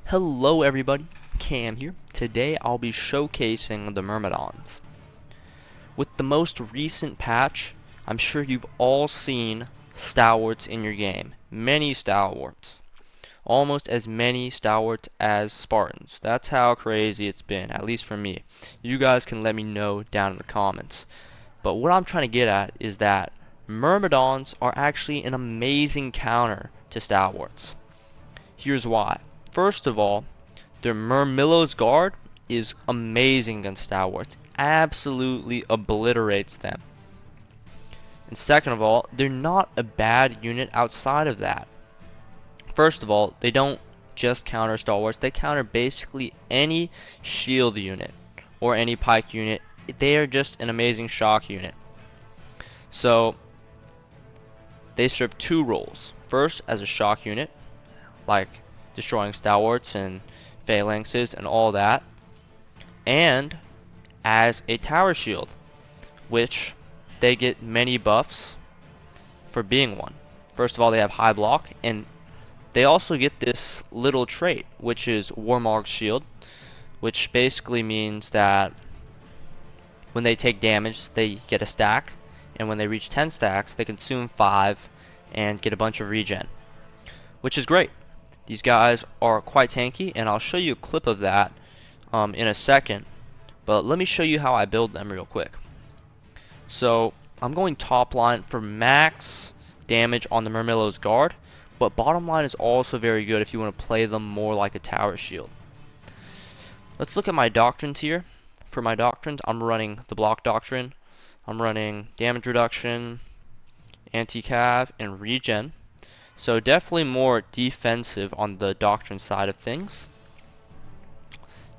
Hello everybody, Cam here. Today I'll be showcasing the Myrmidons. With the most recent patch, I'm sure you've all seen Stalwarts in your game. Many Stalwarts. Almost as many Stalwarts as Spartans. That's how crazy it's been, at least for me. You guys can let me know down in the comments. But what I'm trying to get at is that Myrmidons are actually an amazing counter to Stalwarts. Here's why. First of all, their Mymillones guard is amazing against Stalwarts. Absolutely obliterates them. And second of all, they're not a bad unit outside of that. First of all, they don't just counter Stalwarts, they counter basically any shield unit or any pike unit. They are just an amazing shock unit. So, they serve two roles. First, as a shock unit, like destroying Stalwarts and phalanxes and all that, and as a tower shield, which they get many buffs for being one. First of all, they have high block, and they also get this little trait, which is Warmog's shield, which basically means that when they take damage, they get a stack, and when they reach 10 stacks, they consume 5 and get a bunch of regen, which is great. These guys are quite tanky, and I'll show you a clip of that in a second. But let me show you how I build them real quick. So I'm going top line for max damage on the Mymillones guard, but bottom line is also very good if you want to play them more like a tower shield. Let's look at my doctrines here. For my doctrines, I'm running the block doctrine, I'm running damage reduction, anti-cav, and regen. So definitely more defensive on the doctrine side of things,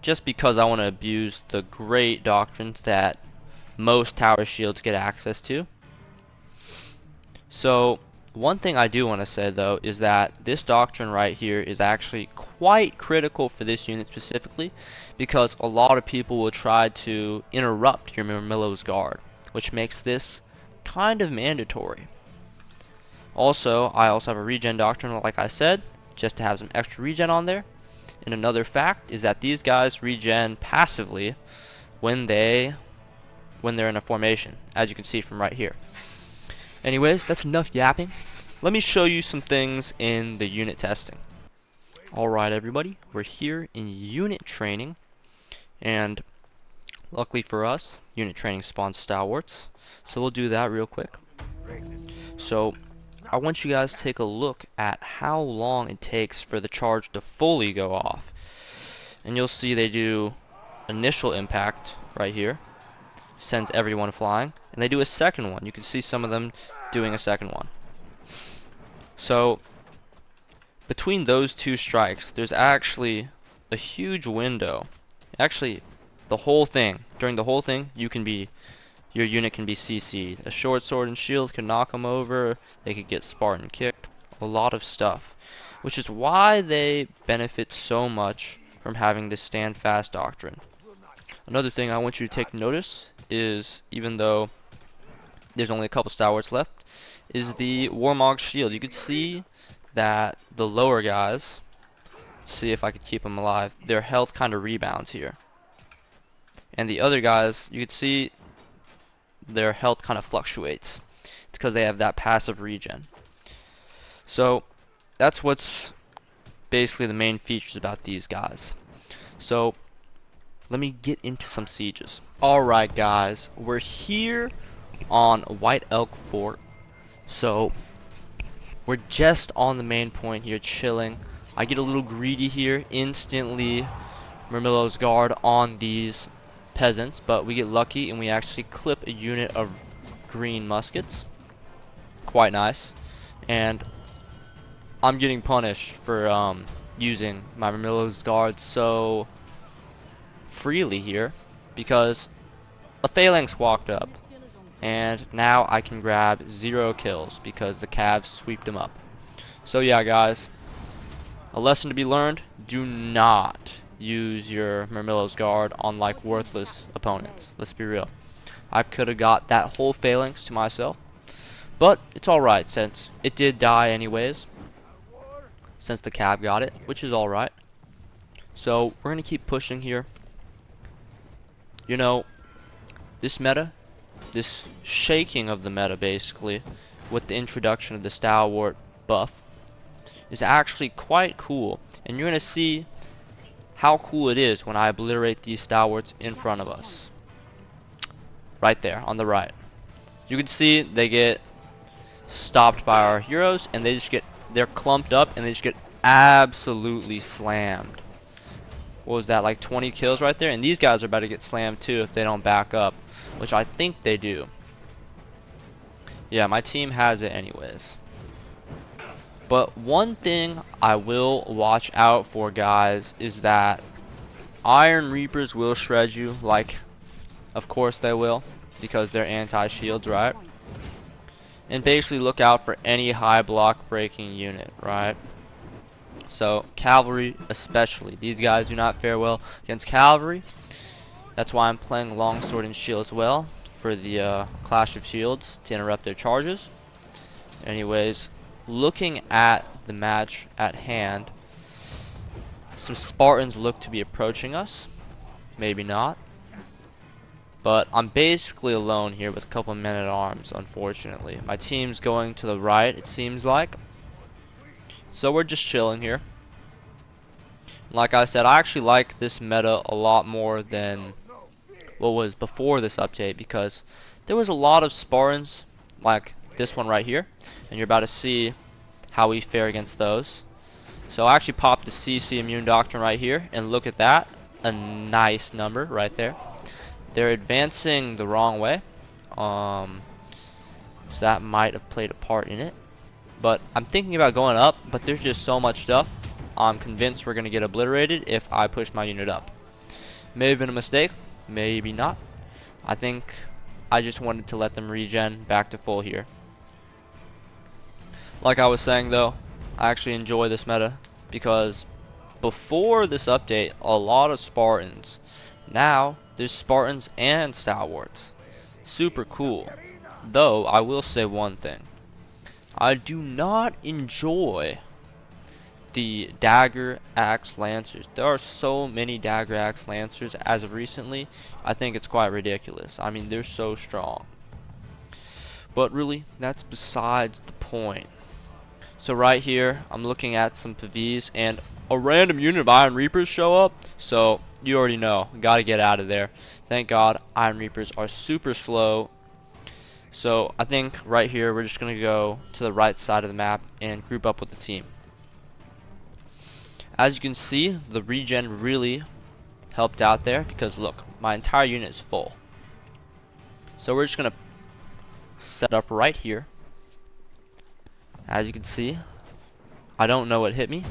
just because I want to abuse the great doctrines that most tower shields get access to. So one thing I do want to say though is that this doctrine right here is actually quite critical for this unit specifically, because a lot of people will try to interrupt your Mymillones guard, which makes this kind of mandatory. Also, I also have a regen doctrine, like I said, just to have some extra regen on there. And another fact is that these guys regen passively when they're in a formation, as you can see from right here. Anyways, that's enough yapping. Let me show you some things in the unit testing. Alright everybody, we're here in unit training, and luckily for us, unit training spawns Stalwarts. So we'll do that real quick. So I want you guys to take a look at how long it takes for the charge to fully go off. And you'll see they do initial impact right here, sends everyone flying, and they do a second one. You can see some of them doing a second one. So between those two strikes, there's actually a huge window. Actually, the whole thing, during the whole thing, your unit can be CC'd. A short sword and shield can knock them over. They could get Spartan kicked. A lot of stuff. Which is why they benefit so much from having this stand fast doctrine. Another thing I want you to take notice is, even though there's only a couple Stalwarts left, is the Warmog's shield. You can see that the lower guys, let's see if I could keep them alive, their health kind of rebounds here. And the other guys, you can see their health kind of fluctuates. It's because they have that passive regen. So that's what's basically the main features about these guys. So let me get into some sieges. Alright guys, we're here on White Elk Fort. So we're just on the main point here, chilling. I get a little greedy here, instantly Mymillones guard on these peasants, but we get lucky and we actually clip a unit of green muskets. Quite nice. And I'm getting punished for using my Mymillones guard so freely here, because a phalanx walked up, and now I can grab 0 kills because the Cavs sweeped them up. So yeah guys, a lesson to be learned: do not use your Mymillones guard on like worthless opponents. Let's be real. I could have got that whole phalanx to myself, but it's alright since it did die anyways, since the Cav got it, which is alright. So we're gonna keep pushing here. You know, this meta, this shaking of the meta basically, with the introduction of the Stalwart buff, is actually quite cool. And you're gonna see how cool it is when I obliterate these Stalwarts in front of us. Right there, on the right. You can see they get stopped by our heroes, and they're clumped up, and they just get absolutely slammed. What was that, like 20 kills right there? And these guys are about to get slammed too if they don't back up, which I think they do. Yeah, my team has it anyways. But one thing I will watch out for, guys, is that Iron Reapers will shred you, like, of course they will, because they're anti-shields, right? And basically look out for any high block breaking unit, right? So cavalry especially, these guys do not fare well against cavalry. That's why I'm playing longsword and shield as well, for the clash of shields to interrupt their charges. Anyways, looking at the match at hand, some Spartans look to be approaching us, maybe not. But I'm basically alone here with a couple men-at-arms, unfortunately. My team's going to the right, it seems like. So we're just chilling here. Like I said, I actually like this meta a lot more than what was before this update, because there was a lot of Spartans, like this one right here. And you're about to see how we fare against those. So I actually popped the CC Immune Doctrine right here, and look at that. A nice number right there. They're advancing the wrong way, so that might have played a part in it. But I'm thinking about going up, but there's just so much stuff. I'm convinced we're going to get obliterated if I push my unit up. May have been a mistake, maybe not. I think I just wanted to let them regen back to full here. Like I was saying though, I actually enjoy this meta, because before this update, a lot of Spartans. Now, there's Spartans and Stalwarts. Super cool. Though, I will say one thing. I do not enjoy the Dagger Axe Lancers. There are so many Dagger Axe Lancers as of recently. I think it's quite ridiculous. I mean, they're so strong. But really, that's besides the point. So right here, I'm looking at some PVs, and a random unit of Iron Reapers show up. So you already know, gotta get out of there. Thank God, Iron Reapers are super slow. So I think right here, we're just gonna go to the right side of the map and group up with the team. As you can see, the regen really helped out there, because look, my entire unit is full. So we're just gonna set up right here. As you can see, I don't know what hit me.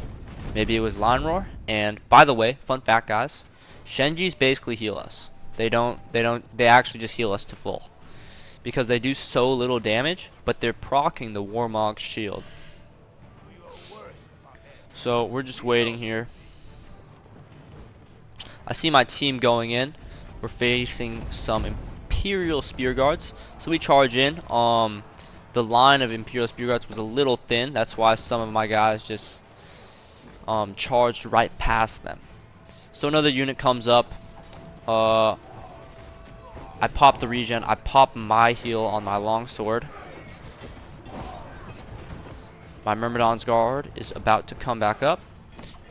Maybe it was Line Roar. And by the way, fun fact, guys, Shenjis basically heal us. They actually just heal us to full, because they do so little damage, but they're proccing the Warmog's shield. So we're just waiting here. I see my team going in. We're facing some Imperial Spear Guards, so we charge in. The line of Imperial Spear Guards was a little thin. That's why some of my guys just charged right past them. So another unit comes up. I pop the regen. I pop my heal on my longsword. My Myrmidon's Guard is about to come back up.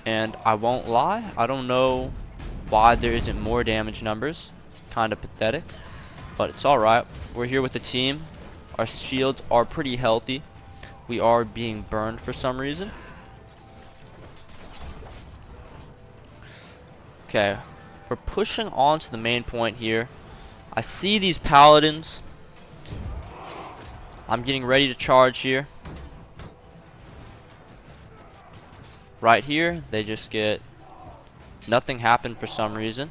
And I won't lie, I don't know why there isn't more damage numbers. Kind of pathetic. But it's alright. We're here with the team. Our shields are pretty healthy. We are being burned for some reason. Okay, we're pushing on to the main point here. I see these paladins. I'm getting ready to charge here. Right here, they just get nothing happened for some reason,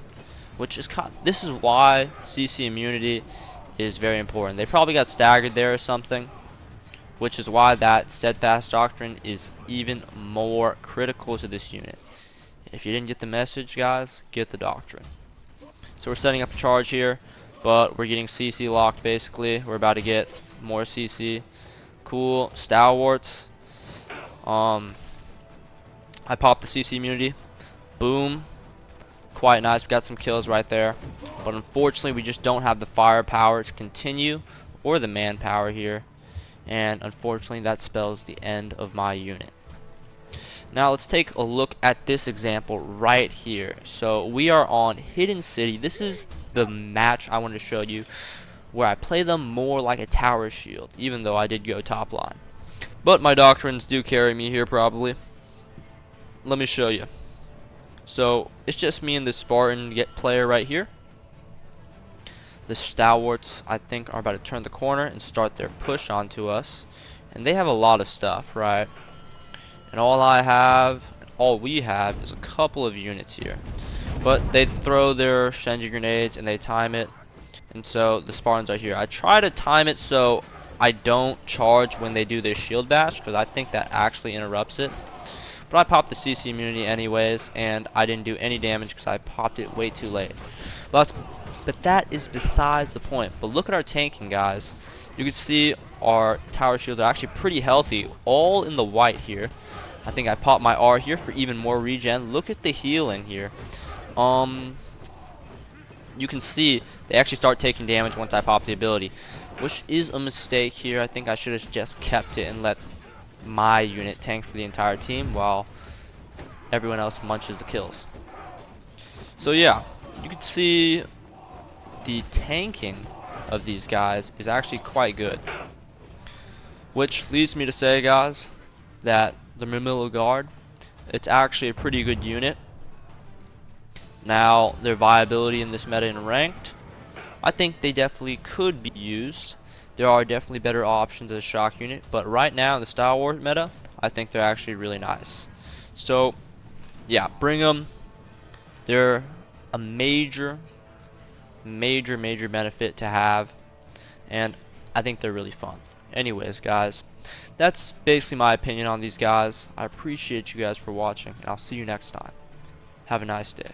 which is this is why CC immunity is very important. They probably got staggered there or something, which is why that steadfast doctrine is even more critical to this unit. If you didn't get the message, guys, get the doctrine. So we're setting up a charge here, but we're getting CC locked basically. We're about to get more CC. Cool. Stalwarts. I popped the CC immunity. Boom. quite nice. We got some kills right there. But unfortunately, we just don't have the firepower to continue or the manpower here. And unfortunately, that spells the end of my unit. Now let's take a look at this example right here. So we are on Hidden City. This is the match I wanted to show you where I play them more like a tower shield, even though I did go top line. But my doctrines do carry me here probably. Let me show you. So it's just me and this Spartan player right here. The Stalwarts, I think, are about to turn the corner and start their push onto us. And they have a lot of stuff, right? And all we have is a couple of units here. But they throw their Shenji grenades and they time it. And so the Spartans are here. I try to time it so I don't charge when they do their shield bash, because I think that actually interrupts it. But I popped the CC immunity anyways, and I didn't do any damage because I popped it way too late. But that is besides the point. But look at our tanking, guys. You can see our tower shields are actually pretty healthy, all in the white here. I think I popped my R here for even more regen. Look at the healing here. You can see they actually start taking damage once I pop the ability, which is a mistake here. I think I should have just kept it and let my unit tank for the entire team while everyone else munches the kills. So yeah, you can see the tanking of these guys is actually quite good, which leads me to say, guys, that the Mymillo Guard, it's actually a pretty good unit. Now, their viability in this meta in ranked, I think they definitely could be used. There are definitely better options as a shock unit, but right now in the Stalwart meta, I think they're actually really nice. So, yeah, bring them. They're a major benefit to have, and I think they're really fun. Anyways, guys, that's basically my opinion on these guys. I appreciate you guys for watching, and I'll see you next time. Have a nice day.